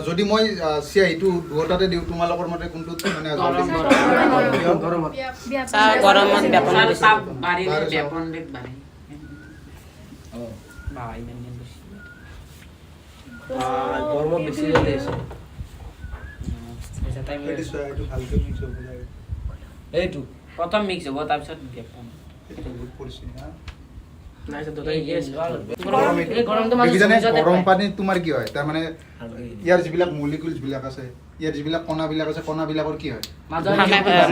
যদি মই চিয়াইটো দুটাতে দিও তোমালোকৰ মতে কোনটো মানে গৰমত তাপ বাঢ়ি ব্যাপন দিক বাঢ়ি বাই মানে বেশি গরমত বেশি জ্বলে আছে এটা টাইম এটি একটু হালকা মিক্স হবে যায় এইটো প্রথম মিক্স হবে তার পিছত ব্যাপন এটা গুড পড়ছে না নাইছে দুটাই গেছে গৰম পানী তোমাৰ কি হয় তাৰ মানে ইয়াৰ যিবিলাক মলিকুলছ বিলাক আছে ইয়াৰ যিবিলাক কণা বিলাক আছে কণা বিলাকৰ কি হয়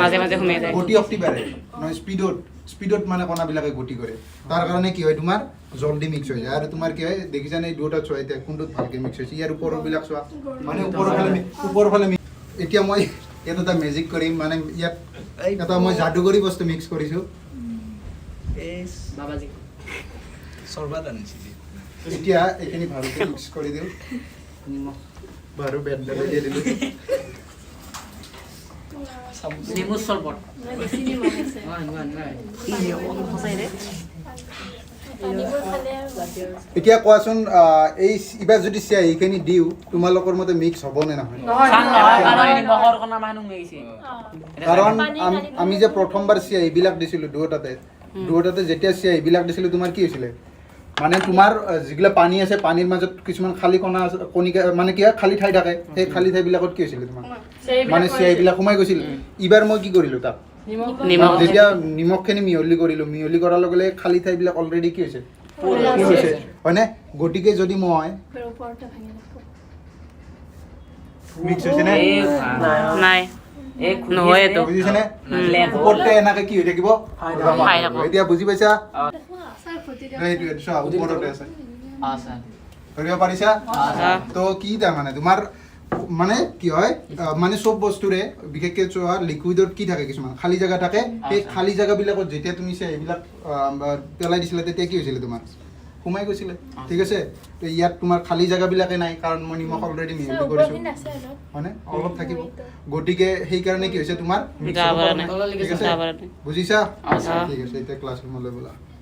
মাজে মাজে ঘুমাই যায় গতি শক্তি বাঢ়ে নহয় স্পিডত মানে কণা বিলাকে গতি কৰে তাৰ কাৰণে কি হয় তোমাৰ জলদি মিক্স হৈ যায় আৰু তোমাৰ কি হয় দেখিছা নে দুটা চোৱা এতিয়া কোনটোত ভালকে মিক্স হৈছে ইয়াৰ ওপৰৰ বিলাক চোৱা মানে ওপৰৰ ফালে এতিয়া মই এটা মেজিক কৰিম মানে ইয়াত এটা মই যাদুকৰী বস্তু মিক্স কৰিছো এস বাবাজি সৰবাত আনিছি এতিয়া এইখিনি ভালকে মিক্স কৰি দিও বাৰু বেড দিয়ে দিলো নেমু সৰবত এতিয়া কোৱাচোন এই ইবাৰ যদি চিয়া এইখিনি দিও তোমালোকৰ মতে মিক্স হ'ব নে নহয় কাৰণ আমি যে প্ৰথমবাৰ চিয়া এইবিলাক দিছিলো দুটাতে যেতিয়া চিয়া এইবিলাক দিছিলো তোমাৰ কি হৈছিলে মানে তোমাৰ যিগিলা পানী আছে পানীৰ মাজত কিছুমান খালী কণা আছে কণিকা মানে কি খালী ঠাই থাকে সেই খালী ঠাইবিলাকত কি হৈছিলে তোমাৰ মানে চিয়া এইবিলাক সোমাই গৈছিল ইবাৰ মই কি কৰিলো তাক যেতিয়া নিমখখিনি মিহলি কৰাৰ লগে লগে খালী ঠাইবিলাক অলৰেডি কি হৈছে হয়নে গতিকে যদি মই মিক্স হৈছে নে নাই নহয় এটো বুজিছেনে ওপৰতে এনেকে কি হৈ থাকিব এতিয়া বুজি পাইছা এইটো চোৱা ওপৰতে আছে ধৰিব পাৰিছা তো কি তাৰমানে তোমাৰ মানে কি হয় মানে সব বস্তুৰে বিশেষকৈ চোৱা লিকুইডত কি থাকে কিছুমান খালী জায়গা থাকে সেই খালী জায়গাবিলাকত যেতিয়া তুমি এইবিলাক পেলাই দিছিলা তেতিয়া কি হৈছিলে তোমাৰ সোমাই গৈছিলে ঠিক আছে তো ইয়াত তোমাৰ খালী জায়গাবিলাকে নাই কাৰণ মই নিমখ অলৰেডি মিহলি কৰিছোঁ হয়নে অলপ থাকিব গতিকে সেইকাৰণে কি হৈছে তোমাৰ বুজিছা ঠিক আছে এতিয়া ক্লাছ ৰুমলৈ ব'লা